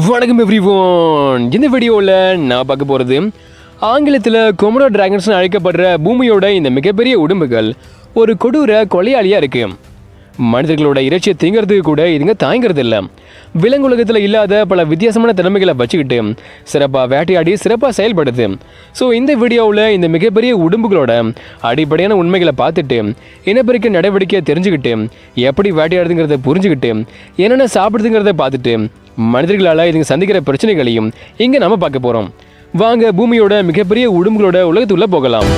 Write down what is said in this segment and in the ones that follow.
வணக்கம் எவ்ரிவன். இந்த வீடியோவில் நான் பார்க்க போகிறது ஆங்கிலத்தில் கொமோடோ டிராகன்ஸ்னு அழைக்கப்படுற பூமியோட இந்த மிகப்பெரிய உடம்புகள் ஒரு கொடூர கொலையாளியாக இருக்குது. மனிதர்களோட இறைச்சியை திங்கிறதுக்கு கூட இதுங்க தாங்கிறது இல்லை. விலங்குலகத்தில் இல்லாத பல வித்தியாசமான திறமைகளை வச்சுக்கிட்டு சிறப்பாக வேட்டையாடி சிறப்பாக செயல்படுது. ஸோ இந்த வீடியோவில் இந்த மிகப்பெரிய உடம்புகளோட அடிப்படையான உண்மைகளை பார்த்துட்டு இனப்பெருக்க நடவடிக்கையை தெரிஞ்சுக்கிட்டு எப்படி வேட்டையாடுதுங்கிறத புரிஞ்சுக்கிட்டு என்னென்ன சாப்பிடுதுங்கிறத பார்த்துட்டு மனிதர்களால் இதுங்க சந்திக்கிற பிரச்சனைகளையும் இங்கே நம்ம பார்க்க போகிறோம். வாங்க பூமியோட மிகப்பெரிய உடம்புகளோட உலகத்துக்குள்ள போகலாம்.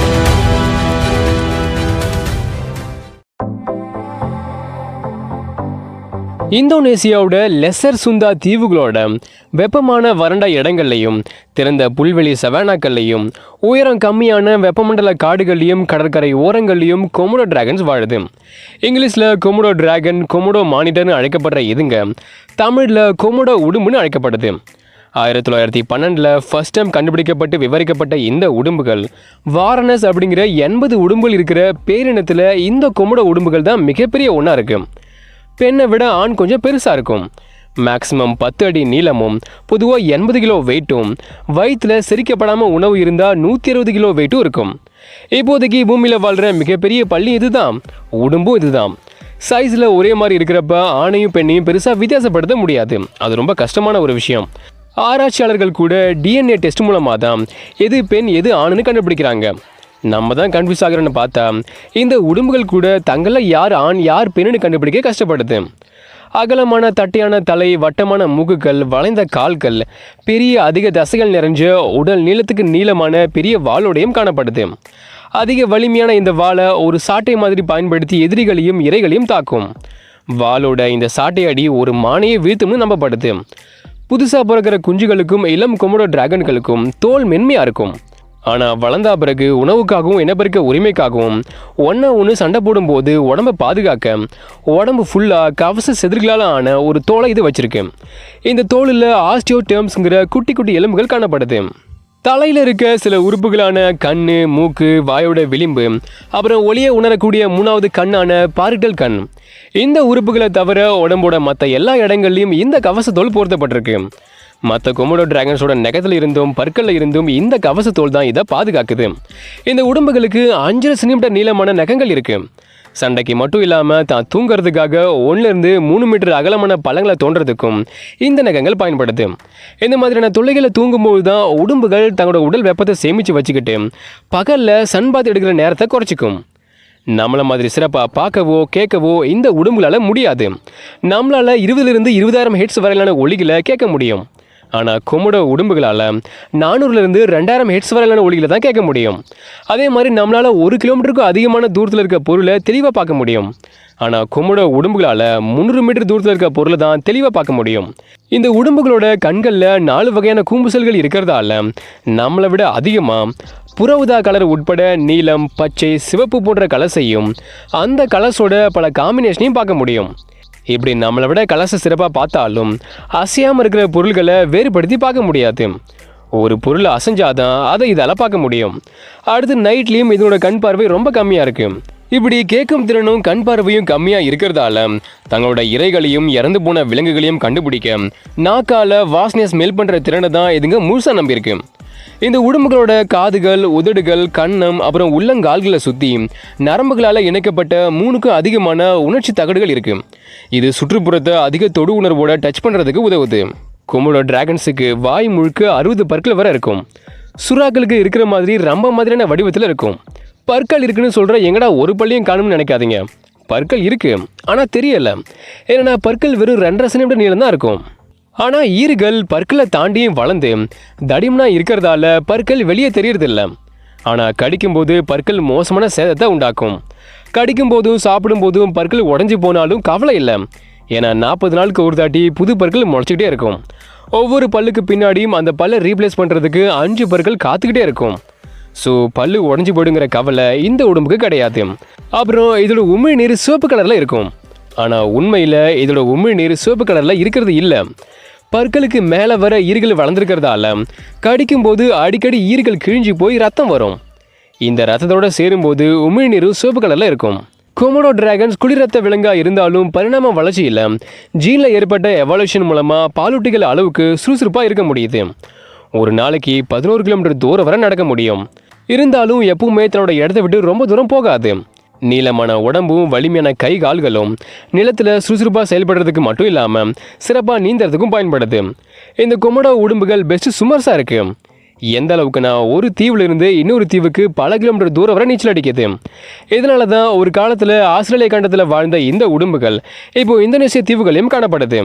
இந்தோனேசியாவோட லெசர் சுந்தா தீவுகளோட வெப்பமான வறண்ட இடங்கள்லையும் திறந்த புல்வெளி சவானாக்கள்லையும் உயரம் கம்மியான வெப்பமண்டல காடுகள்லையும் கடற்கரை ஓரங்கள்லையும் கொமோடோ டிராகன்ஸ் வாழுது. இங்கிலீஷில் கொமோடோ டிராகன், கொமோடோ மானிட்டர்னு அழைக்கப்படுற இதுங்க தமிழில் கொமோடோ உடும்புன்னு அழைக்கப்படுது. 1912 ஃபர்ஸ்ட் டைம் கண்டுபிடிக்கப்பட்டு விவரிக்கப்பட்ட இந்த உடும்புகள் வாரனஸ் அப்படிங்கிற 80 உடும்புகள் இருக்கிற பேரினத்தில் இந்த கொமோடோ உடும்புகள் தான் மிகப்பெரிய ஒன்றா இருக்குது. பெண்ணை விட ஆண் கொஞ்சம் பெருசாக இருக்கும். மேக்ஸிமம் 10 அடி நீளமும் பொதுவாக 80 கிலோ வெயிட்டும், வயிற்றில் செரிக்கப்படாமல் உணவு இருந்தால் 160 கிலோ வெயிட்டும் இருக்கும். இப்போதைக்கு பூமியில் வாழ்கிற மிகப்பெரிய பள்ளி இதுதான், உடம்பும் இதுதான். சைஸில் ஒரே மாதிரி இருக்கிறப்ப ஆணையும் பெண்ணையும் பெருசாக வித்தியாசப்படுத்த முடியாது. அது ரொம்ப கஷ்டமான ஒரு விஷயம். ஆராய்ச்சியாளர்கள் கூட டிஎன்ஏ டெஸ்ட் மூலமாக தான் எது பெண் எது ஆணுன்னு கண்டுபிடிக்கிறாங்க. நம்ம தான் கன்ஃபியூஸ் ஆகிறோன்னு பார்த்தா இந்த உடம்புகள் கூட தங்களில் யார் ஆண் யார் பெண்ணுன்னு கண்டுபிடிக்க கஷ்டப்படுது. அகலமான தட்டையான தலை, வட்டமான மூக்குகள், வளைந்த கால்கள், பெரிய அதிக தசைகள் நிறைஞ்ச உடல் நீளத்துக்கு நீளமான பெரிய வாளோடையும் காணப்படுது. அதிக வலிமையான இந்த வாளை ஒரு சாட்டை மாதிரி பயன்படுத்தி எதிரிகளையும் இரைகளையும் தாக்கும். வாளோட இந்த சாட்டை அடி ஒரு மானையை வீழ்த்தும்னு நம்பப்படுது. புதுசாக பிறக்கிற குஞ்சுகளுக்கும் இளம் கொமோடோ டிராகன்களுக்கும் தோல் மென்மையாக இருக்கும். ஆனால் வளர்ந்தா பிறகு உணவுக்காகவும் இனப்பெருக்க உரிமைக்காகவும் ஒன்று சண்டை போடும்போது உடம்பை பாதுகாக்க உடம்பு ஃபுல்லாக கவச செதிர்களால் ஆன ஒரு தோலை இது வச்சிருக்கு. இந்த தோலில் ஆஸ்டியோடெர்ம்ஸ்ங்கிற குட்டி குட்டி எலும்புகள் காணப்படுது. தலையில் இருக்க சில உறுப்புகளான கண், மூக்கு, வாயோட விளிம்பு, அப்புறம் ஒளியை உணரக்கூடிய 3வது கண்ணான பார்ட்டல் கண், இந்த உறுப்புகளை தவிர உடம்போட மற்ற எல்லா இடங்கள்லையும் இந்த கவசத்தோல் பொருத்தப்பட்டிருக்கு. மற்ற கொமோடோ டிராகன்ஸோட நெகத்தில் இருந்தும் பற்களில் இருந்தும் இந்த கவசத்தோல் தான் இதை பாதுகாக்குது. இந்த உடம்புகளுக்கு 5 சென்டிமீட்டர் நீளமான நகங்கள் இருக்கு. சண்டைக்கு மட்டும் இல்லாமல் தான் தூங்கிறதுக்காக 1-3 மீட்டர் அகலமான பழங்களை தோன்றதுக்கும் இந்த நகங்கள் பயன்படுது. இந்த மாதிரியான தொல்லைகளை தூங்கும்போது தான் உடம்புகள் தங்களோட உடல் வெப்பத்தை சேமித்து வச்சுக்கிட்டு பகலில் சன்பாத் எடுக்கிற நேரத்தை குறைச்சிக்கும். நம்மளை மாதிரி சிறப்பாக பார்க்கவோ கேட்கவோ இந்த உடம்புகளால் முடியாது. நம்மளால் 20,000 ஹெட்ஸ் வரையிலான ஒலிகளை கேட்க முடியும். ஆனால் கொமோடோ உடம்புகளால் 400-2000 ஹெட்ஸ் வரையிலான ஒலிகளை தான் கேட்க முடியும். அதே மாதிரி நம்மளால் 1 கிலோமீட்டருக்கும் அதிகமான தூரத்தில் இருக்க பொருளை தெளிவாக பார்க்க முடியும். ஆனால் கொமோடோ உடம்புகளால் 300 மீட்டர் தூரத்தில் இருக்க பொருளை தான் தெளிவாக பார்க்க முடியும். இந்த உடம்புகளோட கண்களில் 4 வகையான கூம்புசல்கள் இருக்கிறதால நம்மளை விட அதிகமாக புற ஊதா கலர் உட்பட நீலம், பச்சை, சிவப்பு போன்ற கலர்ஸையும் அந்த கலர்ஸோட பல காம்பினேஷனையும் பார்க்க முடியும். இப்படி நம்மளை விட கலர்ஸை சிறப்பாக பார்த்தாலும் அசையாமல் இருக்கிற பொருள்களை வேறுபடுத்தி பார்க்க முடியாது. ஒரு பொருள் அசைஞ்சாதான் அதை இதால் பார்க்க முடியும். அடுத்து நைட்லேயும் இதனோட கண் பார்வை ரொம்ப கம்மியாக இருக்குது. இப்படி கேட்கும் திறனும் கண் பார்வையும் கம்மியாக இருக்கிறதால தங்களோட இரைகளையும் இறந்து போன விலங்குகளையும் கண்டுபிடிக்க நாக்கால் வாசனையை ஸ்மெல் பண்ணுற திறனை தான் இதுங்க முழுசாக நம்பியிருக்கு. இந்த உடம்புகளோட காதுகள், உதடுகள், கண்ணம், அப்புறம் உள்ளங்கால்களை சுற்றி நரம்புகளால் இணைக்கப்பட்ட 3க்கும் அதிகமான உணர்ச்சி தகடுகள் இருக்குது. இது சுற்றுப்புறத்தை அதிக தொடு உணர்வோட டச் பண்ணுறதுக்கு உதவுது. கொமோடோ டிராகன்ஸுக்கு வாய் முழுக்க 60 பற்கள் வரை இருக்கும். சுறாக்களுக்கு இருக்கிற மாதிரி ரம்ப மாதிரியான வடிவத்தில் இருக்கும். பற்கள் இருக்குன்னு சொல்கிற எங்கடா ஒரு பள்ளியும் காணும்னு நினைக்காதீங்க. பற்கள் இருக்குது, ஆனால் தெரியலை. ஏன்னா பற்கள் வெறும் 2.5 சென்டிமீட்டர் நீளம் தான் இருக்கும். ஆனால் ஈறுகள் பற்களை தாண்டியும் வளர்ந்து தடிமனாக இருக்கிறதால பற்கள் வெளியே தெரியறதில்ல. ஆனால் கடிக்கும்போது பற்கள் மோசமான சேதத்தை உண்டாக்கும். கடிக்கும்போதும் சாப்பிடும்போதும் பற்கள் உடஞ்சி போனாலும் கவலை இல்லை. ஏன்னா 40 நாளுக்கு ஒரு தாட்டி புது பற்கள் முளைச்சிக்கிட்டே இருக்கும். ஒவ்வொரு பல்லுக்கு பின்னாடியும் அந்த பல்லை ரீப்ளேஸ் பண்ணுறதுக்கு 5 பற்கள் காத்துக்கிட்டே இருக்கும். ஸோ பல்லு உடஞ்சி போடுங்கிற கவலை இந்த உடம்புக்கு கிடையாது. அப்புறம் இதோட உமிழ்நீர் சிவப்பு கலரில் இருக்கும். ஆனால் உண்மையில் இதோட உமிழ்நீர் சிவப்பு கலரில் இருக்கிறது இல்லை. பற்களுக்கு மேலே வர ஈறுகள் வளர்ந்துருக்கிறதால கடிக்கும்போது அடிக்கடி ஈறுகள் கிழிஞ்சி போய் ரத்தம் வரும். இந்த ரத்தத்தோடு சேரும்போது உமிழ்நீரும் சிவப்பு கலரில் இருக்கும். கொமோடோ டிராகன்ஸ் குளிரத்த விலங்கா இருந்தாலும் பரிணாம வளர்ச்சியில் ஜீனில் ஏற்பட்ட எவல்யூஷன் மூலமாக பாலூட்டிகள் அளவுக்கு சுறுசுறுப்பாக இருக்க முடியுது. ஒரு நாளைக்கு 11 கிலோமீட்டர் தூரம் வரை நடக்க முடியும். இருந்தாலும் எப்பவுமே தன்னோட இடத்த விட்டு ரொம்ப தூரம் போகாது. நீளமான உடம்பும் வலிமையான கை கால்களும் நிலத்தில் சுறுசுறுப்பாக செயல்படுறதுக்கு மட்டும் இல்லாமல் சிறப்பாக நீந்தறதுக்கும் பயன்படுது. இந்த கொமோடோ உடம்புகள் பெஸ்ட் ஸ்விம்மர்ஸாக இருக்கு. எந்த அளவுக்குனா ஒரு தீவுலேருந்து இன்னொரு தீவுக்கு பல கிலோமீட்டர் தூரம் வரை நீச்சல் அடிக்குது. இதனால தான் ஒரு காலத்தில் ஆஸ்திரேலிய கண்டத்தில் வாழ்ந்த இந்த உடம்புகள் இப்போ இந்தோனேசிய தீவுகளையும் காணப்படுது.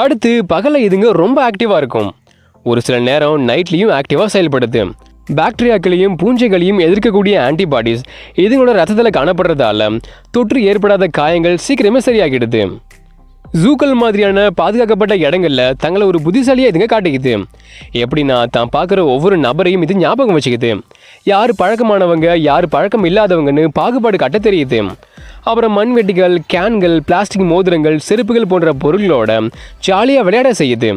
அடுத்து பகலில் இதுங்க ரொம்ப ஆக்டிவாக இருக்கும். ஒரு சில நேரம் நைட்லேயும் ஆக்டிவாக செயல்படுது. பாக்டீரியாக்களையும் பூஞ்சைகளையும் எதிர்க்கக்கூடிய ஆன்டிபாடிஸ் இதுங்களோட ரத்தத்தில் காணப்படுறதால தொற்று ஏற்படாத காயங்கள் சீக்கிரமே சரியாகிடுது. ஜூக்கள் மாதிரியான பாதுகாக்கப்பட்ட இடங்களில் தங்களை ஒரு புத்திசாலியாக இதுங்க காட்டிக்குது. எப்படின்னா தான் பார்க்குற ஒவ்வொரு நபரையும் இது ஞாபகம் வச்சுக்குது. யார் பழக்கமானவங்க யார் பழக்கம் இல்லாதவங்கன்னு பாகுபாடு காட்ட தெரியுது. அப்புறம் மண்வெட்டிகள், கேன்கள், பிளாஸ்டிக் மோதிரங்கள், செருப்புகள் போன்ற பொருள்களோட ஜாலியாக விளையாட செய்யுது.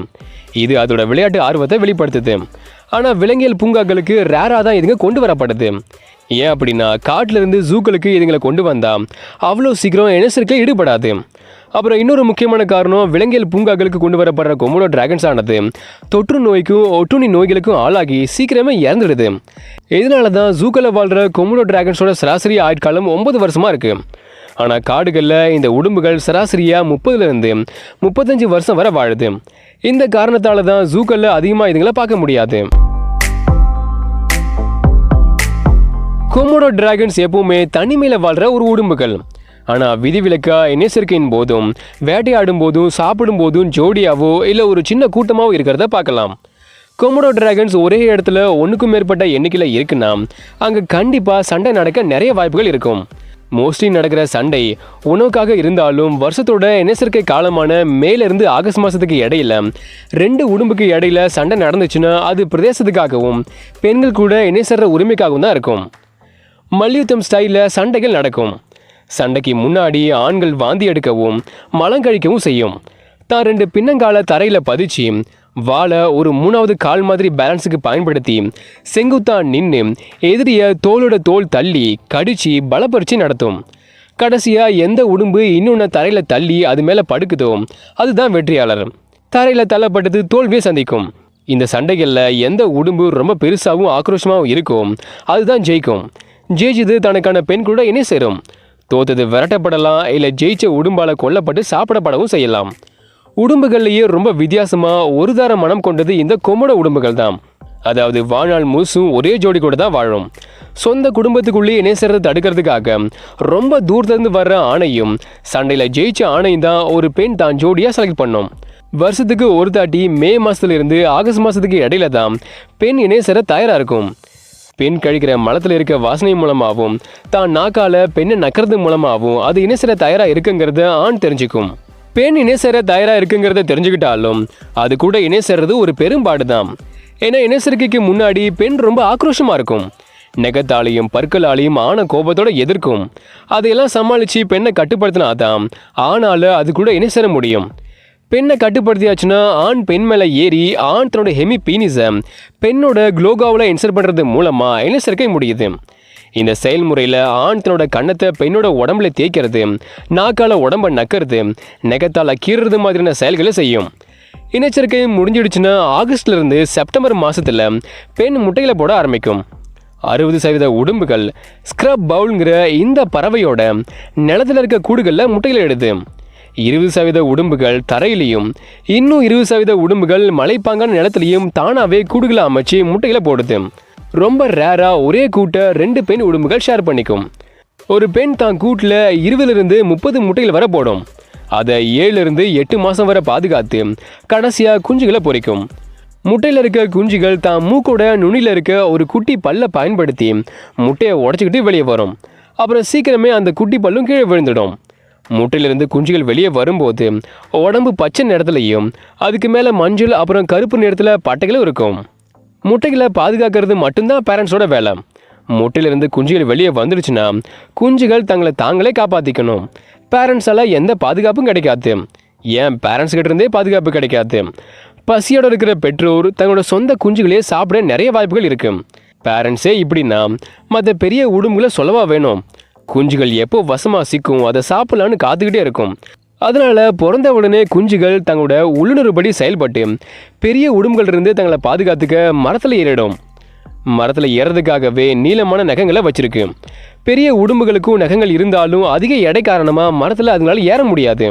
இது அதோட விளையாட்டு ஆர்வத்தை வெளிப்படுத்துது. ஆனால் விலங்கியல் பூங்காக்களுக்கு ரேராக தான் இதுங்க கொண்டு வரப்படுது. ஏன் அப்படின்னா காட்டிலிருந்து ஜூக்களுக்கு இதுங்களை கொண்டு வந்தால் அவ்வளோ சீக்கிரம் இனச்சேர்க்கை ஈடுபடாது. அப்புறம் இன்னொரு முக்கியமான காரணம் விலங்கியல் பூங்காக்களுக்கு கொண்டு வரப்படுற கொமோடோ டிராகன்ஸ் ஆனது தொற்று நோய்க்கும் ஒட்டுண்ணி நோய்களுக்கும் ஆளாகி சீக்கிரமே இறந்துடுது. இதனால தான் ஜூக்களில் வாழ்கிற கொமோடோ டிராகன்ஸோட சராசரி ஆயுட்காலம் 9 வருஷமாக இருக்குது. ஆனால் காடுகளில் இந்த உடம்புகள் சராசரியாக 30லேருந்து 35 வருஷம் வரை வாழுது. இந்த காரணத்தால் தான் ஜூக்களில் அதிகமாக இதுங்களை பார்க்க முடியாது. கொமோடோ டிராகன்ஸ் எப்பவுமே தனிமையில் வாழ்கிற ஒரு உடம்புகள். ஆனால் விதிவிலக்கா இனச்சேர்க்கையின் போதும் வேட்டையாடும் போதும் சாப்பிடும் போதும் ஜோடியாவோ இல்லை ஒரு சின்ன கூட்டமாகவோ இருக்கிறத பார்க்கலாம். கொமோடோ டிராகன்ஸ் ஒரே இடத்துல ஒன்றுக்கும் மேற்பட்ட எண்ணிக்கையில் இருக்குன்னா அங்கே கண்டிப்பாக சண்டை நடக்க நிறைய வாய்ப்புகள் இருக்கும். மோஸ்ட்லி நடக்கிற சண்டை உணவுக்காக இருந்தாலும் வருஷத்தோட இனச்சேர்க்கை காலமான மேலேருந்து ஆகஸ்ட் மாதத்துக்கு இடையில 2 உடம்புக்கு இடையில சண்டை நடந்துச்சுன்னா அது பிரதேசத்துக்காகவும் பெண்கள் கூட இணைசேர்ற உரிமைக்காகவும் தான் இருக்கும். மல்யுத்தம் ஸ்டைலில் சண்டைகள் நடக்கும். சண்டைக்கு முன்னாடி ஆண்கள் வாந்தி எடுக்கவும் மலம் கழிக்கவும் செய்யும். தான் 2 பின்னங்கால தரையில் பதிச்சு வாழை ஒரு 3வது கால் மாதிரி பேலன்ஸுக்கு பயன்படுத்தி செங்குத்தா நின்று எதிரியை தோளோட தோல் தள்ளி கடிச்சு பலப்பரிச்சு நடத்தும். கடைசியாக எந்த உடம்பு இன்னொன்று தரையில் தள்ளி அது மேலே படுக்குதோ அதுதான் வெற்றியாளர். தரையில் தள்ளப்பட்டது தோல்வியை சந்திக்கும். இந்த சண்டைகளில் எந்த உடம்பு ரொம்ப பெருசாகவும் ஆக்ரோஷமாகவும் இருக்கும் அதுதான் ஜெயிக்கும். ஜெயிச்சது தனக்கான பெண் கூட இணை சேரும். தோத்தது விரட்டப்படலாம், இல்லை ஜெயிச்ச உடம்பால் கொல்லப்பட்டு சாப்பிடப்படவும் செய்யலாம். உடம்புகள்லேயே ரொம்ப வித்தியாசமாக ஒரு தார மனம் கொண்டது இந்த கொமோடோ உடம்புகள் தான். அதாவது வாழ்நாள் முழுசும் ஒரே ஜோடி கூட தான் வாழும். சொந்த குடும்பத்துக்குள்ளேயே இணை சேர்றதை தடுக்கிறதுக்காக ரொம்ப தூரத்துலேருந்து வர்ற ஆணையும் சண்டையில் ஜெயிச்ச ஆணையும் தான் ஒரு பெண் தான் ஜோடியாக செலக்ட் பண்ணும். வருஷத்துக்கு ஒரு தாட்டி மே மாதத்துலேருந்து ஆகஸ்ட் மாதத்துக்கு இடையில தான் பெண் இணை சேர தயாராக இருக்கும். பெண் கழிக்கிற மலத்தில் இருக்க வாசனை மூலமாகவும் தான் நாக்கால பெண்ணை நக்கிறது மூலமாகவும் அது இணை சேர தயாராக இருக்குங்கிறத ஆண் தெரிஞ்சுக்கும். பெண் இணை சேர தயாராக இருக்குங்கிறத தெரிஞ்சுக்கிட்டாலும் அது கூட இணை சேர்றது ஒரு பெரும்பாடு தான். ஏன்னா இணை சேர்க்கைக்கு முன்னாடி பெண் ரொம்ப ஆக்ரோஷமாக இருக்கும். நெகத்தாலையும் பற்களாலையும் ஆணை கோபத்தோடு எதிர்க்கும். அதையெல்லாம் சமாளித்து பெண்ணை கட்டுப்படுத்தினாதான் ஆணால் அது கூட இணை சேர முடியும். பெண்ணை கட்டுப்படுத்தியாச்சுன்னா ஆண் பெண் மேலே ஏறி ஆண் தன்னோட ஹெமி பீனிஸை பெண்ணோட குளோகாவில் இன்சர்ட் பண்ணுறது மூலமாக இணை சேர்க்க முடியுது. இந்த செயல்முறையில் ஆண் தன்னோட கன்னத்தை பெண்ணோட உடம்புல தேய்க்கிறது, நாக்கால உடம்பை நக்கிறது, நெகத்தால் கீறுறது மாதிரியான செயல்களை செய்யும். இனச்சேர்க்கை முடிஞ்சிடுச்சுன்னா ஆகஸ்ட்லேருந்து செப்டம்பர் மாதத்தில் பெண் முட்டைகளை போட ஆரம்பிக்கும். 60% உடம்புகள் ஸ்க்ரப் பவுல்ங்கிற இந்த பறவையோட நிலத்தில் இருக்க கூடுகளில் முட்டைகளை எடுது. 20% உடம்புகள் தரையிலையும் இன்னும் 20% உடம்புகள் மலைப்பாங்கான நிலத்திலையும் தானாகவே கூடுகளை அமைச்சு முட்டைகளை போடுது. ரொம்ப ரேராக ஒரே கூட்டை 2 பெண் உடம்புகள் ஷேர் பண்ணிக்கும். ஒரு பெண் தான் கூட்டில் 20லிருந்து 30 முட்டைகள் வரை போடும். அதை 7லிருந்து 8 மாதம் வரை பாதுகாத்து கடைசியாக குஞ்சுகளை பொறிக்கும். முட்டையில் இருக்க குஞ்சுகள் தான் மூக்கோட நுனியில் இருக்க ஒரு குட்டி பல்லை பயன்படுத்தி முட்டையை உடச்சிக்கிட்டு வெளியே வரும். அப்புறம் சீக்கிரமே அந்த குட்டி பல்லும் கீழே விழுந்துடும். முட்டையிலிருந்து குஞ்சுகள் வெளியே வரும்போது உடம்பு பச்சை நிறத்துலையும் அதுக்கு மேலே மஞ்சள் அப்புறம் கருப்பு நிறத்தில் பட்டைகளும் இருக்கும். முட்டைகளை பாதுகாக்கிறது மட்டும்தான் பேரண்ட்ஸோட வேலை. முட்டையிலிருந்து குஞ்சுகள் வெளியே வந்துடுச்சுன்னா குஞ்சுகள் தங்களை தாங்களே காப்பாற்றிக்கணும். பேரண்ட்ஸால் எந்த பாதுகாப்பும் கிடைக்காது. ஏன் பேரண்ட்ஸ் கிட்ட இருந்தே பாதுகாப்பு கிடைக்காது. பசியோடு இருக்கிற பெற்றோர் தங்களோட சொந்த குஞ்சுகளையே சாப்பிட நிறைய வாய்ப்புகள் இருக்குது. பேரண்ட்ஸே இப்படின்னா மற்ற பெரிய உடம்புகளை சொல்லவா வேணும். குஞ்சுகள் எப்போ வசமாக சிக்கும் அதை சாப்பிடலான்னு காத்துக்கிட்டே இருக்கும். அதனால் பிறந்த உடனே குஞ்சுகள் தங்களோட உள்ளுணர்வுபடி செயல்பட்டு பெரிய உடும்புகளிலிருந்து தங்களை பாதுகாத்துக்க மரத்தில் ஏறிடும். மரத்தில் ஏறதுக்காகவே நீளமான நகங்களை வச்சிருக்கு. பெரிய உடும்புகளுக்கும் நகங்கள் இருந்தாலும் அதிக எடை காரணமாக மரத்தில் அதுங்களால ஏற முடியாது.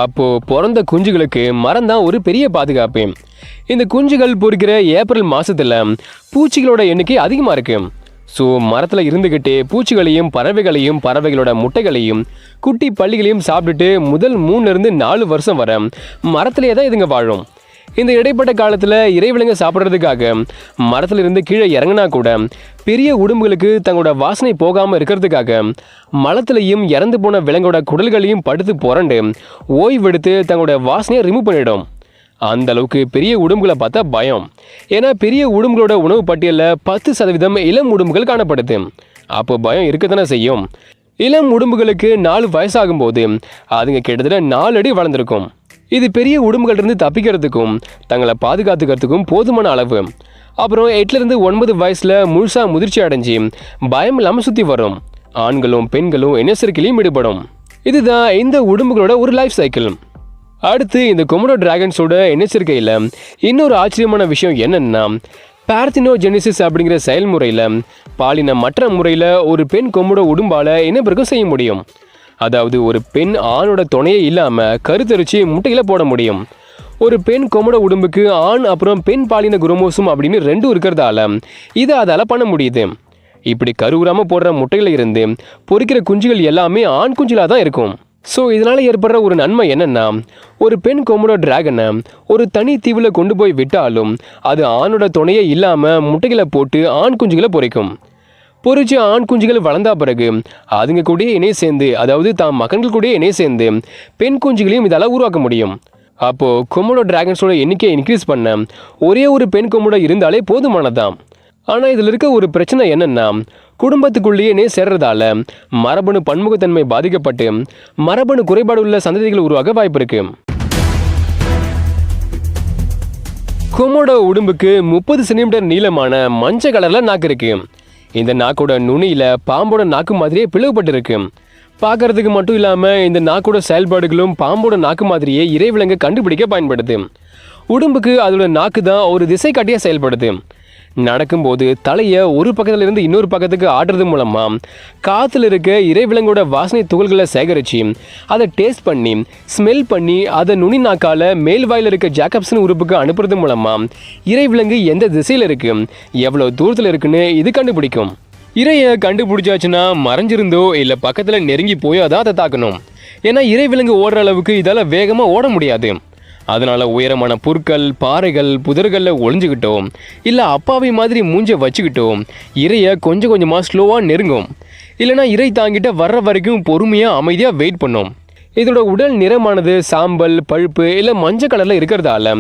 அப்போது பிறந்த குஞ்சுகளுக்கு மரம் தான் ஒரு பெரிய பாதுகாப்பு. இந்த குஞ்சுகள் பொறிக்கிற ஏப்ரல் மாதத்தில் பூச்சிகளோட எண்ணிக்கை அதிகமாக இருக்குது. ஸோ மரத்தில் இருந்துக்கிட்டே பூச்சிகளையும் பறவைகளோட முட்டைகளையும் குட்டி பள்ளிகளையும் சாப்பிட்டுட்டு முதல் 3-4 வருஷம் வரை மரத்திலே தான் இதுங்க வாழும். இந்த இடைப்பட்ட காலத்தில் இறைவிலங்கு சாப்பிட்றதுக்காக மரத்தில் இருந்து கீழே இறங்கினா கூட பெரிய உடும்புகளுக்கு தங்களோட வாசனை போகாமல் இருக்கிறதுக்காக மலத்திலையும் இறந்து போன விலங்கோட குடல்களையும் படுத்து புரண்டு ஓய்வெடுத்து தங்களோட வாசனையை ரிமூவ் பண்ணிடும். அந்த அளவுக்கு பெரிய உடும்புகளை பார்த்தா பயம். ஏன்னா பெரிய உடும்புகளோட உணவு பட்டியலில் 10% இளம் உடும்புகள் காணப்படுது. அப்போ பயம் இருக்கத்தானே செய்யும். இளம் உடும்புகளுக்கு 4 வயசாகும்போது அதுங்க கிட்டத்தட்ட 4 அடி வளர்ந்துருக்கும். இது பெரிய உடும்புகளிலிருந்து தப்பிக்கிறதுக்கும் தங்களை பாதுகாத்துக்கிறதுக்கும் போதுமான அளவு. அப்புறம் 8-9 வயசில் முழுசாக முதிர்ச்சி அடைஞ்சு பயம் இல்லாமல் சுற்றி வரும். ஆண்களும் பெண்களும் இனச்சேர்க்கையிலும் ஈடுபடும். இதுதான் இந்த உடும்புகளோட ஒரு லைஃப் சைக்கிள். அடுத்து இந்த கொமோடோ டிராகன்ஸோட இனச்சேர்க்கையில் இன்னொரு ஆச்சரியமான விஷயம் என்னென்னா, பார்த்தினோஜெனிசிஸ் அப்படிங்கிற செயல்முறையில் பாலின மற்ற முறையில் ஒரு பெண் கொமோடோ உடும்பால் இனப்பெருக்கம் செய்ய முடியும். அதாவது ஒரு பெண் ஆணோட துணையே இல்லாமல் கருத்தரிச்சு முட்டைகளை போட முடியும். ஒரு பெண் கொமோடோ உடும்புக்கு ஆண் அப்புறம் பெண் பாலின குரோமோசோம் அப்படின்னு 2 இருக்கிறதால இதை அதால் பண்ண முடியுது. இப்படி கருவுறாமல் போடுற முட்டைகளை இருந்து பொறிக்கிற குஞ்சுகள் எல்லாமே ஆண் குஞ்சுலாக தான் இருக்கும். ஸோ இதனால் ஏற்படுற ஒரு நன்மை என்னென்னா, ஒரு பெண் கொமோடோ டிராகனை ஒரு தனி தீவில் கொண்டு போய் விட்டாலும் அது ஆணோட துணையே இல்லாமல் முட்டைகளை போட்டு ஆண் குஞ்சுகளை பொறிக்கும். பொறிச்சு ஆண் குஞ்சுகள் வளர்ந்தா பிறகு அதுங்க கூடயே இணை சேர்ந்து, அதாவது தான் மகன்கள் கூடயே இணை சேர்ந்து பெண் குஞ்சுகளையும் இதால் உருவாக்க முடியும். அப்போது கொமோடோ டிராகன்ஸோட எண்ணிக்கையை இன்க்ரீஸ் பண்ண ஒரே ஒரு பெண் கொமோடோ இருந்தாலே போதுமானதான். ஆனால் இதில் இருக்க ஒரு பிரச்சனை என்னென்னா, குடும்பத்துக்குள்ளேயே சேர்றதால மரபணு பன்முகத்தன்மை பாதிக்கப்பட்டு மரபணு குறைபாடு உள்ள சந்ததிகள் உருவாக வாய்ப்பு இருக்கு. கொமோடோ உடும்புக்கு 30 சென்டிமீட்டர் நீளமான மஞ்சள் கலரில் நாக்கு இருக்கு. இந்த நாக்கோட நுனியில் பாம்போட நாக்கு மாதிரியே பிளவுபட்டு பார்க்கறதுக்கு மட்டும் இல்லாமல் இந்த நாக்கோட செயல்பாடுகளும் பாம்போட நாக்கு மாதிரியே இறைவிலங்கை கண்டுபிடிக்க பயன்படுது. உடும்புக்கு அதோட நாக்கு தான் ஒரு திசை காட்டியாக செயல்படுது. நடக்கும்போது தலையை ஒரு பக்கத்துலேருந்து இன்னொரு பக்கத்துக்கு ஆடுறது மூலமாக காற்றுல இருக்க இறைவிலங்கோட வாசனை துகள்களை சேகரித்து அதை டேஸ்ட் பண்ணி ஸ்மெல் பண்ணி அதை நுனி நாக்கால் மேல் வாயில் இருக்க ஜாக்கப்சன் உறுப்புக்கு அனுப்புறது மூலமாக இறைவிலங்கு எந்த திசையில் இருக்குது, எவ்வளோ தூரத்தில் இருக்குன்னு இது கண்டுபிடிக்கும். இறையை கண்டுபிடிச்சாச்சுன்னா மறைஞ்சிருந்தோ இல்லை பக்கத்தில் நெருங்கி போயோ தான் அதை தாக்கணும். ஏன்னா இறைவிலங்கு ஓடுற அளவுக்கு இதால் வேகமாக ஓட முடியாது. அதனால் உயரமான புற்கள் பாறைகள் புதர்களில் ஒளிஞ்சுக்கிட்டோம் இல்லை அப்பாவி மாதிரி மூஞ்சை வச்சுக்கிட்டோம் இறையை கொஞ்சம் கொஞ்சமாக ஸ்லோவாக நெருங்கும். இல்லைனா இறை தாங்கிட்ட வர்ற வரைக்கும் பொறுமையாக அமைதியாக வெயிட் பண்ணும். இதோட உடல் நிறமானது சாம்பல் பழுப்பு இல்லை மஞ்சள் கலரில் இருக்கிறதால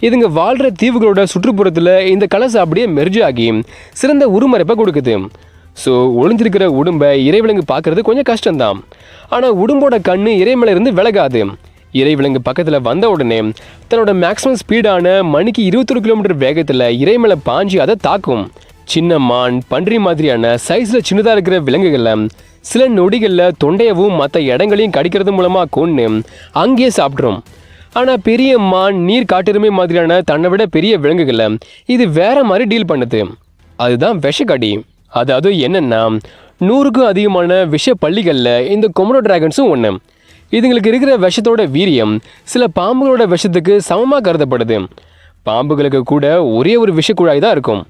இதுங்க வாழ்கிற தீவுகளோட சுற்றுப்புறத்தில் இந்த கலர்ஸ் அப்படியே மெர்ஜ் ஆகி சிறந்த உருமறைப்பை கொடுக்குது. ஸோ ஒளிஞ்சிருக்கிற உடும்பை இறைவிலங்கு பார்க்குறது கொஞ்சம் கஷ்டம்தான். ஆனால் உடும்போட கண்ணு இறைமலை இருந்து விலகாது. இறைவிலங்கு பக்கத்தில் வந்த உடனே தன்னோட மேக்ஸிமம் ஸ்பீடான மணிக்கு 21 கிலோமீட்டர் வேகத்தில் இறைமலை பாஞ்சி அதை தாக்கும். சின்ன மான் பன்றி மாதிரியான சைஸில் சின்னதாக இருக்கிற விலங்குகளை சில நொடிகளில் தொண்டையவும் மற்ற இடங்களையும் கடிக்கிறது மூலமாக கொண்டு அங்கேயே சாப்பிட்ரும். ஆனால் பெரிய மான் நீர் காட்டெருமை மாதிரியான தன்னை விட பெரிய விலங்குகளை இது வேற மாதிரி டீல் பண்ணுது. அதுதான் விஷக்கடி. அதாவது என்னென்னா, 100க்கும் அதிகமான விஷ பள்ளிகளில் இந்த கொமோடோ டிராகன்ஸும் ஒன்று. இதுங்களுக்கு இருக்கிற விஷத்தோட வீரியம் சில பாம்புகளோட விஷத்துக்கு சமமாக கருதப்படுது. பாம்புகளுக்கு கூட ஒரே ஒரு விஷக்குழாய் தான் இருக்கும்.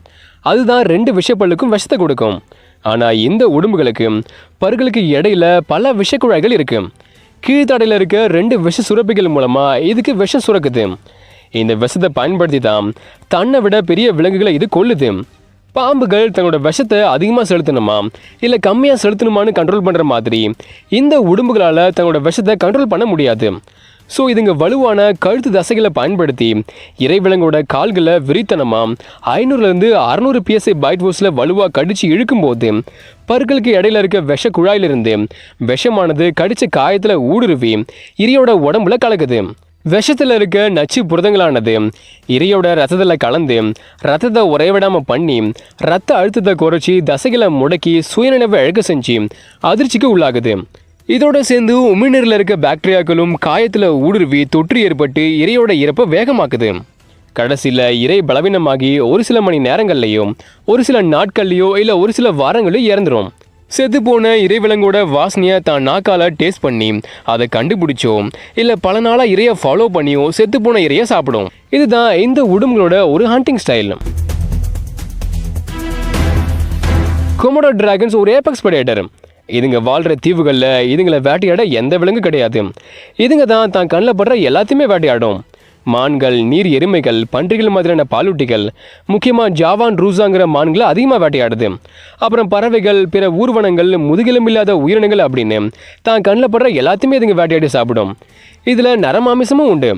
அதுதான் 2 விஷப்பல்லுக்கும் விஷத்தை கொடுக்கும். ஆனால் இந்த உடும்புகளுக்கு பற்களுக்கு இடையில பல விஷக்குழாய்கள் இருக்கு. கீழ்த்தடையில் இருக்க 2 விஷ சுரப்பிகள் மூலமாக இதுக்கு விஷம் சுரக்குது. இந்த விஷத்தை பயன்படுத்தி தான் தன்னை விட பெரிய விலங்குகளை இது கொல்லுது. பாம்புகள் தங்களோட விஷத்தை அதிகமாக செலுத்தணுமா இல்லை கம்மியாக செலுத்தணுமான்னு கண்ட்ரோல் பண்ணுற மாதிரி இந்த உடும்புகளால் தங்களோட விஷத்தை கண்ட்ரோல் பண்ண முடியாது. ஸோ இதுங்க வலுவான கழுத்து தசைகளை பயன்படுத்தி இறைவிலங்கோட கால்களை விரித்தனமாக 500-600 PSI பைட் ஃபோர்ஸில் வலுவாக கடித்து இழுக்கும்போது பற்களுக்கு இடையில இருக்க விஷ குழாயிலிருந்து விஷமானது கடித்த காயத்தில் ஊடுருவி இறையோட உடம்புல கலக்குது. விஷத்தில் இருக்க நச்சு புரதங்களானது இரையோட ரத்தத்தில் கலந்து ரத்தத்தை உறைவிடாமல் பண்ணி ரத்த அழுத்தத்தை குறைச்சி தசைகளை முடக்கி சுயநினைவை இழக்க செஞ்சு அதிர்ச்சிக்கு உள்ளாகுது. இதோட சேர்ந்து உமிழ்நீரில் இருக்க பாக்டீரியாக்களும் காயத்தில் ஊடுருவி தொற்று ஏற்பட்டு இரையோட இறப்பை வேகமாக்குது. கடைசியில் இறை பலவீனமாகி ஒரு சில மணி நேரங்கள்லையும் ஒரு சில நாட்கள்லையோ இல்லை ஒரு சில வாரங்களையும் இறந்துடும். செத்து போன இறைவிலங்கோட வாசனையை தான் நாக்கால டேஸ்ட் பண்ணி அதை கண்டுபிடிச்சோ இல்லை பல நாளாக இறையை ஃபாலோ பண்ணியோ செத்து போன இறையை சாப்பிடும். இதுதான் இந்த உடம்புகளோட ஒரு ஹண்டிங் ஸ்டைல். கொமோடோ டிராகன்ஸ் ஒரு ஏபெக்ஸ் பிரெடேட்டர். இதுங்க வாழ்கிற தீவுகளில் இதுங்களை வேட்டையாட எந்த விலங்கு கிடையாது. இதுங்க தான் கண்ணில் படுற எல்லாத்தையுமே வேட்டையாடும். மான்கள், நீர் எருமைகள், பன்றிகள் மாதிரியான பாலூட்டிகள், முக்கியமாக ஜாவான் ரூசாங்கிற மான்களை அதிகமாக வேட்டையாடுது. அப்புறம் பறவைகள், பிற ஊர்வனங்கள், முதுகெலும்பில்லாத உயிரினங்கள் அப்படின்னு தான் கண்ணில் படுற எல்லாத்தையுமே இதுங்க வேட்டையாடி சாப்பிடும். இதில் நரமாமிசமும் உண்டு.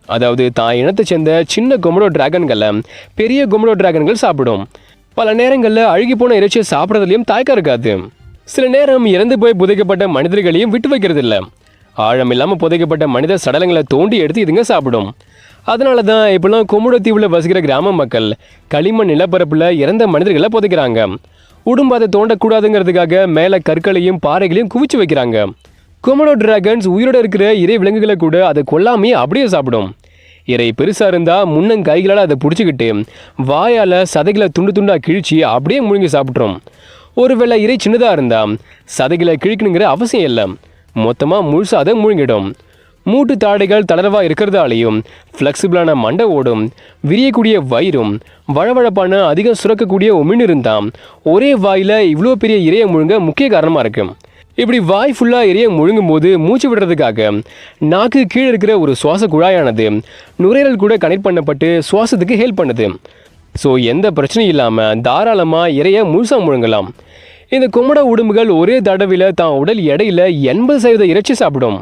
அதாவது தான் இனத்தை சேர்ந்த சின்ன கொமோடோ டிராகன்களை பெரிய கொமோடோ டிராகன்கள் சாப்பிடும். பல நேரங்களில் அழுகி போன இறைச்சியை சாப்பிட்றதுலையும் தாய்க்கா இருக்காது. சில நேரம் இறந்து போய் புதைக்கப்பட்ட மனிதர்களையும் விட்டு வைக்கிறதில்ல. ஆழம் இல்லாமல் புதைக்கப்பட்ட மனித சடலங்களை தோண்டி எடுத்து இதுங்க சாப்பிடும். அதனால தான் இப்போலாம் கொமோடோ தீவில் வசிக்கிற கிராம மக்கள் களிமண் நிலப்பரப்பில் இறந்த மனிதர்களை புதைக்கிறாங்க. உடம்பு அதை தோண்டக்கூடாதுங்கிறதுக்காக மேலே கற்களையும் பாறைகளையும் குவிச்சு வைக்கிறாங்க. கொமோடோ டிராகன்ஸ் உயிரோடு இருக்கிற இறை விலங்குகளை கூட அதை கொல்லாமையே அப்படியே சாப்பிடும். இறை பெருசாக இருந்தால் முன்னங்கைகளால் அதை பிடிச்சிக்கிட்டு வாயால் சதைகளை துண்டு துண்டாக கிழிச்சு அப்படியே முழுங்கி சாப்பிட்றோம். ஒருவேளை இறை சின்னதாக இருந்தால் சதைகளை கிழிக்கணுங்கிற அவசியம் இல்லை, மொத்தமாக முழுசாக அதை முழுங்கிடும். மூட்டு தாடைகள் தளர்வாக இருக்கிறதாலையும் ஃப்ளெக்சிபிளான மண்டை ஓடும், விரியக்கூடிய வயிறும் வழவழப்பான அதிகம் சுரக்கக்கூடிய உமிழ்நீரும் தான் ஒரே வாயில் இவ்வளோ பெரிய இறையை முழுங்க முக்கிய காரணமாக இருக்கும். இப்படி வாய் ஃபுல்லாக இறையை முழுங்கும் போது மூச்சு விடுறதுக்காக நாக்கு கீழே இருக்கிற ஒரு சுவாச குழாயானது நுரையீரல் கூட கனெக்ட் பண்ணப்பட்டு சுவாசத்துக்கு ஹெல்ப் பண்ணுது. ஸோ எந்த பிரச்சனையும் இல்லாமல் தாராளமாக இறையை முழுசாக முழுங்கலாம். இந்த கொமோடோ உடம்புகள் ஒரே தடவையில் தான் உடல் எடையில் 80% இறைச்சி சாப்பிடும்.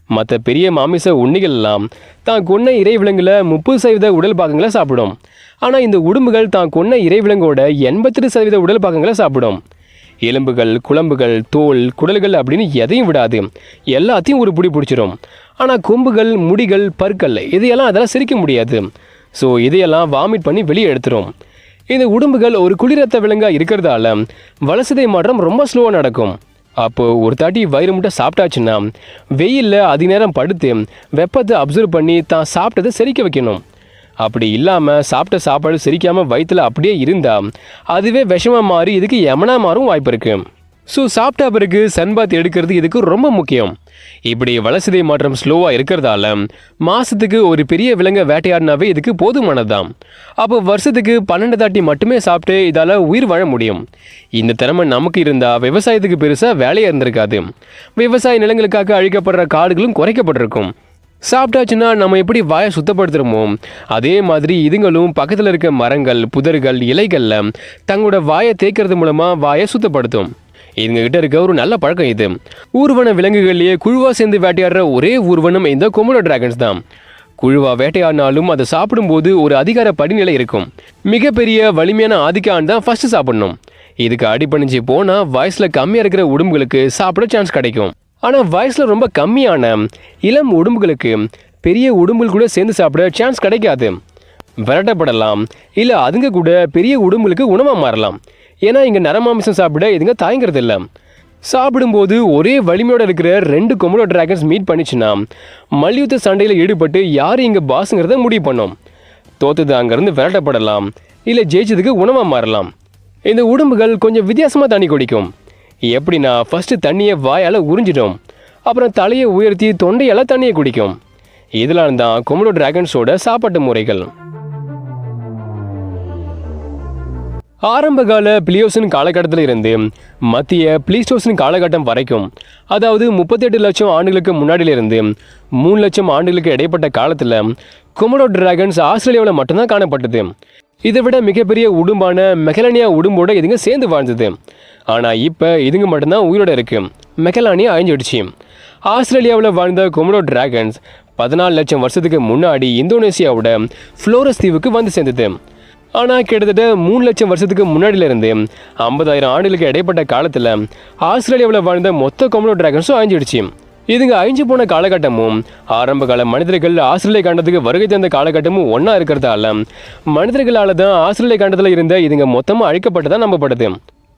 மற்ற பெரிய மாமிச உண்ணிகள் எல்லாம் தான் கொன்ன இறை விலங்குல 30% உடல் பாகங்களை சாப்பிடும். ஆனால் இந்த உடம்புகள் தான் கொன்ன இறை விலங்கோட 82% உடல் பாகங்களை சாப்பிடும். எலும்புகள், குழம்புகள், தோல், குடல்கள் அப்படின்னு எதையும் விடாது, எல்லாத்தையும் ஒரு பிடி பிடிச்சிடும். ஆனால் கொம்புகள், முடிகள், பற்கள் இதையெல்லாம் அதெல்லாம் சிரிக்க முடியாது. ஸோ இதையெல்லாம் வாமிட் பண்ணி வெளியே எடுத்துரும். இந்த உடம்புகள் ஒரு குளிரத்த விலங்காக இருக்கிறதால வளர்சிதை மாற்றம் ரொம்ப ஸ்லோவாக நடக்கும். அப்போது ஒரு தாட்டி வயிறு முட்டை சாப்பிட்டாச்சுன்னா வெயிலில் அதிக நேரம் படுத்து வெப்பத்தை அப்சர்வ் பண்ணி தான் சாப்பிட்டதை செரிக்க வைக்கணும். அப்படி இல்லாமல் சாப்பிட்ட சாப்பாடு செரிக்காமல் வயிற்றில் அப்படியே இருந்தால் அதுவே விஷமாக மாறி இதுக்கு யமனா மாறும் வாய்ப்பு இருக்குது. ஸோ சாப்பிட்டா பிறகு சன்பாத் எடுக்கிறது இதுக்கு ரொம்ப முக்கியம். இப்படி வளர்சிதை மாற்றம் ஸ்லோவாக இருக்கிறதால மாதத்துக்கு ஒரு பெரிய விலங்கை வேட்டையாடினாவே இதுக்கு போதுமானது தான். அப்போ வருஷத்துக்கு 12 தாட்டி மட்டுமே சாப்பிட்டு இதால் உயிர் வாழ முடியும். இந்த திறமை நமக்கு இருந்தால் விவசாயத்துக்கு பெருசாக வேலையாக இருந்திருக்காது. விவசாய நிலங்களுக்காக அழிக்கப்படுற காடுகளும் குறைக்கப்பட்டிருக்கும். சாப்பிட்டாச்சுன்னா நம்ம எப்படி வாயை சுத்தப்படுத்துகிறோமோ அதே மாதிரி இதுங்களும் பக்கத்தில் இருக்க மரங்கள், புதர்கள், இலைகளில் தங்களோட வாயை தேய்க்கிறது மூலமாக வாயை சுத்தப்படுத்தும். இதுங்ககிட்ட இருக்க ஒரு நல்ல பழக்கம் இது. ஊர்வன விலங்குகள்லேயே குழுவாக சேர்ந்து வேட்டையாடுற ஒரே ஊர்வனம் இந்த கொமோடோ டிராகன்ஸ் தான். குழுவாக வேட்டையாடினாலும் அதை சாப்பிடும்போது ஒரு அதிகார படிநிலை இருக்கும். மிகப்பெரிய வலிமையான ஆதிக்க ஆண் தான் ஃபஸ்ட்டு சாப்பிடணும். இதுக்கு அடிபணிஞ்சு போனால் வயசில் கம்மியாக இருக்கிற உடம்புகளுக்கு சாப்பிட சான்ஸ் கிடைக்கும். ஆனால் வயசில் ரொம்ப கம்மியான இளம் உடம்புகளுக்கு பெரிய உடம்புகள் கூட சேர்ந்து சாப்பிட சான்ஸ் கிடைக்காது. விரட்டப்படலாம், இல்லை அதுங்க கூட பெரிய உடம்புகளுக்கு உணவாக மாறலாம். ஏன்னா இங்கே நரமாமிசம் சாப்பிட இதுங்க தாய்ங்கிறது இல்லை. சாப்பிடும்போது ஒரே வலிமையோடு இருக்கிற 2 கொமோடோ டிராகன்ஸ் மீட் பண்ணிச்சுன்னா மல்யுத்த சண்டையில் ஈடுபட்டு யார் இங்கே பாஸுங்கிறத முடிவு பண்ணோம். தோத்தது அங்கேருந்து விரட்டப்படலாம், இல்லை ஜெயிச்சதுக்கு உணவாக மாறலாம். இந்த உடம்புகள் கொஞ்சம் வித்தியாசமாக தண்ணி குடிக்கும். எப்படின்னா ஃபஸ்ட்டு தண்ணியை வாயால் உறிஞ்சிடும், அப்புறம் தலையை உயர்த்தி தொண்டையால் தண்ணியை குடிக்கும். இதெல்லாம் தான் கொமோடோ டிராகன்ஸோட சாப்பாட்டு முறைகள். ஆரம்பகால பிளியோசின் காலகட்டத்தில் இருந்து மத்திய பிளீஸ்டோசின் காலகட்டம் வரைக்கும், அதாவது 38 லட்சம் ஆண்டுகளுக்கு முன்னாடியிலிருந்து 3 லட்சம் ஆண்டுகளுக்கு இடைப்பட்ட காலத்தில் கொமோடோ டிராகன்ஸ் ஆஸ்திரேலியாவில் மட்டும்தான் காணப்பட்டது. இதை விட மிகப்பெரிய உடும்பான மெகலானியா உடும்போட இதுங்க சேர்ந்து வாழ்ந்தது. ஆனால் இப்போ இதுங்க மட்டும்தான் உயிரோட இருக்கு. மெகலானியா அழிஞ்சிடுச்சு. ஆஸ்திரேலியாவில் வாழ்ந்த கொமோடோ டிராகன்ஸ் 14 லட்சம் வருஷத்துக்கு முன்னாடி இந்தோனேசியாவோட ஃப்ளோரஸ் தீவுக்கு வந்து சேர்ந்தது. ஆனால் கிட்டத்தட்ட 3 லட்சம் வருஷத்துக்கு முன்னாடியிலிருந்து 50,000 ஆண்டுகளுக்கு இடைப்பட்ட காலத்தில் ஆஸ்திரேலியாவில் வாழ்ந்த மொத்த கொமோடோ டிராகன்ஸும் அழிஞ்சிடுச்சு. இதுங்க அழிஞ்சு போன காலகட்டமும் ஆரம்ப கால மனிதர்கள் ஆஸ்திரேலிய கண்டத்துக்கு வருகை தந்த காலகட்டமும் ஒன்றா இருக்கிறதால மனிதர்களால் தான் ஆஸ்திரேலிய கண்டத்தில் இருந்த இதுங்க மொத்தமாக அழிக்கப்பட்டதான் நம்பப்படுது.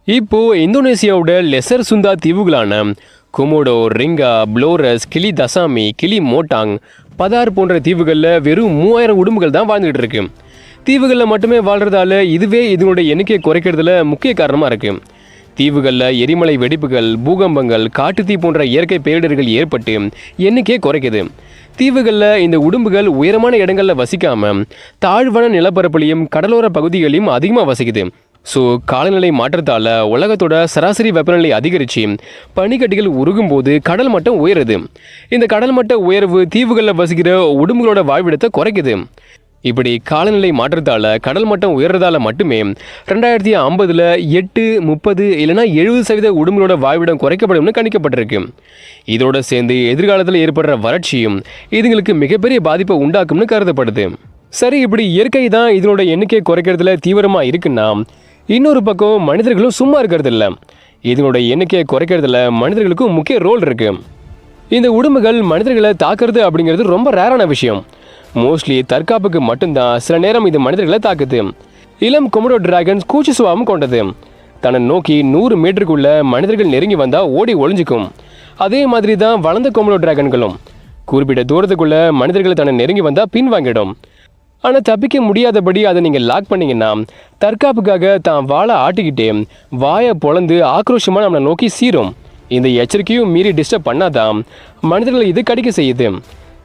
இப்போ இந்தோனேசியாவோட லெசர் சுந்தா தீவுகளான கொமோடோ, ரிங்கா, ப்ளோரஸ், கிளி தசாமி, கிளி மோட்டாங், பதார் போன்ற தீவுகளில் வெறும் 3000 உடும்புகள் தான் வாழ்ந்துகிட்டு இருக்கு. தீவுகளில் மட்டுமே வாழ்றதால இதுவே இதனுடைய எண்ணிக்கையை குறைக்கிறதுல முக்கிய காரணமாக இருக்கு. தீவுகளில் எரிமலை வெடிப்புகள், பூகம்பங்கள், காட்டுத்தீ போன்ற இயற்கை பேரிடர்கள் ஏற்பட்டு எண்ணிக்கையை குறைக்குது. தீவுகளில் இந்த உடும்புகள் உயரமான இடங்களில் வசிக்காம தாழ்வான நிலப்பரப்புலையும் கடலோர பகுதிகளையும் அதிகமாக வசிக்குது. ஸோ காலநிலை மாற்றத்தால் உலகத்தோட சராசரி வெப்பநிலை அதிகரித்து பனிக்கட்டிகள் உருகும் போது கடல் மட்டம் உயருது. இந்த கடல் மட்ட உயர்வு தீவுகளில் வசிக்கிற உடும்புகளோட வாழ்விடத்தை குறைக்குது. இப்படி காலநிலை மாற்றத்தால் கடல் மட்டம் உயர்றதால மட்டுமே 2050 8, 30 இல்லைனா 70% உடும்புகளோட வாழ்விடம் குறைக்கப்படும்னு கணிக்கப்பட்டிருக்கு. இதோட சேர்ந்து எதிர்காலத்தில் ஏற்படுற வறட்சியும் இதுங்களுக்கு மிகப்பெரிய பாதிப்பை உண்டாக்கும்னு கருதப்படுது. சரி, இப்படி இயற்கை தான் இதனோட எண்ணிக்கை குறைக்கிறதுல தீவிரமாக இருக்குன்னா, இன்னொரு பக்கம் மனிதர்களும் சும்மா இருக்கிறது இல்லை. இதனோட எண்ணிக்கையை குறைக்கிறதுல மனிதர்களுக்கும் முக்கிய ரோல் இருக்கு. இந்த உடும்புகள் மனிதர்களை தாக்குறது அப்படிங்கிறது ரொம்ப ரேரான விஷயம். மோஸ்ட்லி தற்காப்புக்கு மட்டும்தான் சில நேரம் இது மனிதர்களை தாக்குது. இளம் கொமோடோ டிராகன்ஸ் கூச்சி சுபாவம் கொண்டது. தன்னை நோக்கி 100 மீட்டருக்குள்ள மனிதர்கள் நெருங்கி வந்தால் ஓடி ஒளிஞ்சிக்கும். அதே மாதிரி தான் வளர்ந்த கொமோடோ டிராகன்களும் குறிப்பிட்ட தூரத்துக்குள்ள மனிதர்கள் தன்னை நெருங்கி வந்தால் பின் வாங்கிடும். ஆனால் தப்பிக்க முடியாதபடி அதை நீங்கள் லாக் பண்ணிங்கன்னா தற்காப்புக்காக தான் வாழை ஆட்டிக்கிட்டே வாயை பொழந்து ஆக்ரோஷமாக நம்மளை நோக்கி சீரும். இந்த எச்சரிக்கையும் மீறி டிஸ்டர்ப் பண்ணாதான் மனிதர்களை இது கடிக்க செய்யுது.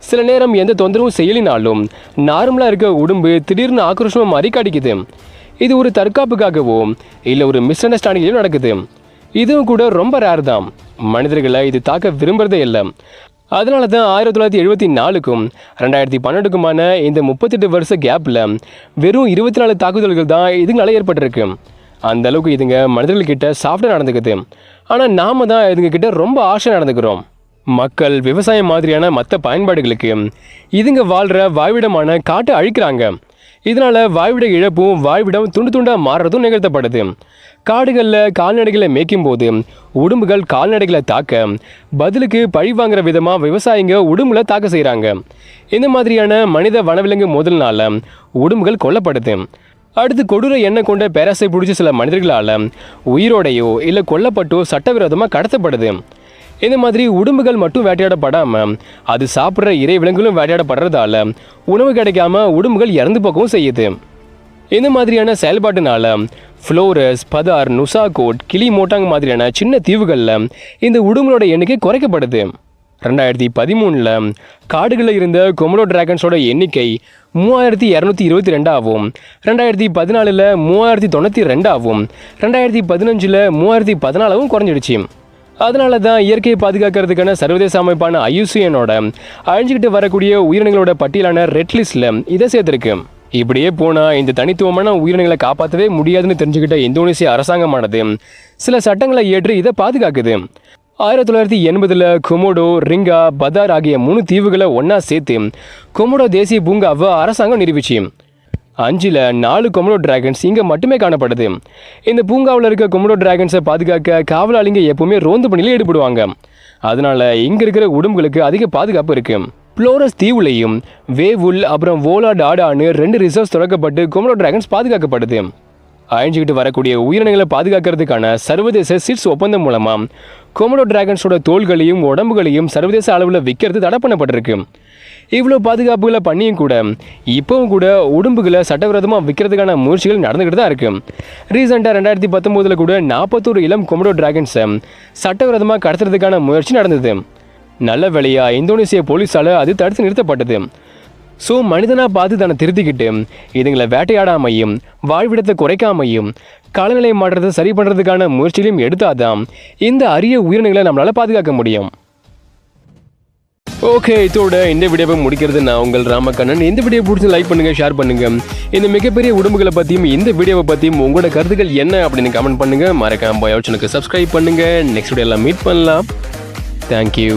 சில நேரம் எந்த தொந்தரவும் செய்யலினாலும் நார்மலாக இருக்க உடம்பு திடீர்னு ஆக்ரோஷமாக மாறி கடிக்குது. இது ஒரு தற்காப்புக்காகவோ இல்லை ஒரு மிஸ் அண்டர்ஸ்டாண்டிங்லையும் நடக்குது. இதுவும் கூட ரொம்ப ரேர் தான். மனிதர்களை இது தாக்க விரும்புகிறதே இல்லை. அதனால தான் 1974க்கும் 2012க்குமான இந்த 38 வருஷ கேப்பில் வெறும் 24 தாக்குதல்கள் தான் இதுங்களால ஏற்பட்டிருக்கு. அந்த அளவுக்கு இதுங்க மனிதர்கள்கிட்ட சாஃப்டாக நடந்துக்குது. ஆனால் நாம தான் இதுங்கக்கிட்ட ரொம்ப ஆசையாக நடந்துக்கிறோம். மக்கள் விவசாயம் மாதிரியான மற்ற பயன்பாடுகளுக்கு இதுங்க வாழ்கிற வாழ்விடமான காட்டை அழிக்கிறாங்க. இதனால் வாழ்விட இழப்பும் வாழ்விடம் துண்டு துண்டாக மாறுறதும் நிகழ்த்தப்படுது. காடுகளில் கால்நடைகளை மேய்க்கும் போது உடும்புகள் கால்நடைகளை தாக்க பதிலுக்கு பழி வாங்குற விதமாக விவசாயிங்க உடும்புல தாக்க செய்கிறாங்க. இந்த மாதிரியான மனித வனவிலங்கு மோதல்னால உடும்புகள் கொல்லப்படுது. அடுத்து கொடூர எண்ணெய் கொண்ட பேராசை பிடிச்ச சில மனிதர்களால் உயிரோடையோ இல்லை கொல்லப்பட்டோ சட்டவிரோதமாக கடத்தப்படுது. இந்த மாதிரி உடும்புகள் மட்டும் வேட்டையாடப்படாமல் அது சாப்பிட்ற இறை விலங்குகளும் வேட்டையாடப்படுறதால உணவு கிடைக்காம உடும்புகள் இறந்து போக்கவும் செய்யுது. இந்த மாதிரியான செயல்பாட்டுனால ஃப்ளோரஸ், பதார், நுசாகோட், கிளி மோட்டாங் மாதிரியான சின்ன தீவுகளில் இந்த உடும்புகளோட எண்ணிக்கை குறைக்கப்படுது. 2013 காடுகளில் இருந்த கொமோடோ டிராகன்ஸோட எண்ணிக்கை 3222ஆகவும், 2014 3092ஆகவும், 2015 3014ஆகவும் குறைஞ்சிடுச்சு. அதனால தான் இயற்கையை பாதுகாக்கிறதுக்கான சர்வதேச அமைப்பான IUCN-ஓட அழிஞ்சிக்கிட்டு வரக்கூடிய உயிரினங்களோட பட்டியலான ரெட் லிஸ்ட்டில் இதை சேர்த்துருக்கு. இப்படியே போனால் இந்த தனித்துவமான உயிரினங்களை காப்பாற்றவே முடியாதுன்னு தெரிஞ்சுக்கிட்ட இந்தோனேசிய அரசாங்கமானது சில சட்டங்களை ஏற்று இதை பாதுகாக்குது. 1980 கொமோடோ, ரிங்கா, பதார் ஆகிய 3 தீவுகளை ஒன்றா சேர்த்து கொமோடோ தேசிய பூங்காவை அரசாங்கம் நிரூபிச்சு. 5ல் 4 கொமோடோ டிராகன்ஸ் இங்கே மட்டுமே காணப்படுது. இந்த பூங்காவில் இருக்க கொமோடோ டிராகன்ஸை பாதுகாக்க காவலாளிங்க எப்பவுமே ரோந்து பணியில் ஈடுபடுவாங்க. அதனால இங்கே இருக்கிற உடம்புகளுக்கு அதிக பாதுகாப்பு இருக்கு. ப்ளோரஸ் தீவுலையும் வேவுல் அப்புறம் வோலா டாடான்னு 2 ரிசர்வ்ஸ் திறக்கப்பட்டு கொமோடோ டிராகன்ஸ் பாதுகாக்கப்படுது. அழிஞ்சிக்கிட்டு வரக்கூடிய உயிரினங்களை பாதுகாக்கிறதுக்கான சர்வதேச சிட்ஸ் ஒப்பந்தம் மூலமாக கொமோடோ டிராகன்ஸோட தோள்களையும் உடம்புகளையும் சர்வதேச அளவில் விற்கிறது தடை பண்ணப்பட்டிருக்கு. இவ்வளோ பாதுகாப்புகளை பண்ணியும் கூட இப்போவும் கூட உடம்புகளை சட்டவிரோதமாக விற்கிறதுக்கான முயற்சிகள் நடந்துக்கிட்டு தான் இருக்குது. ரீசெண்டாக 2019 கூட 41 இளம் கொமோடோ டிராகன்ஸை சட்டவிரோதமாக கடத்துறதுக்கான முயற்சி நடந்தது. நல்ல வேளையாக இந்தோனேசிய போலீஸால் அது தடுத்து நிறுத்தப்பட்டது. ஸோ மனிதனாக பார்த்து தன்னை திருத்திக்கிட்டு இதுங்களை வேட்டையாடாமையும் வாழ்விடத்தை குறைக்காமையும் காலநிலை மாற்றத்தை சரி பண்ணுறதுக்கான முயற்சிகளையும் எடுத்தாதான் இந்த அரிய உயிரினங்களை நம்மளால் பாதுகாக்க முடியும். ஓகே, இதோட இந்த வீடியோவை முடிக்கிறது நான் உங்கள் ராமக்கண்ணன். இந்த வீடியோ பிடிச்சி லைக் பண்ணுங்கள், ஷேர் பண்ணுங்கள். இந்த மிகப்பெரிய உடம்புகளை பற்றியும் இந்த வீடியோவை பற்றியும் உங்களோட கருத்துக்கள் என்ன அப்படின்னு கமெண்ட் பண்ணுங்கள். மறக்காம பயோச்சனுக்கு சப்ஸ்கிரைப் பண்ணுங்கள். நெக்ஸ்ட் வீடியோவில் மீட் பண்ணலாம். தேங்க்யூ.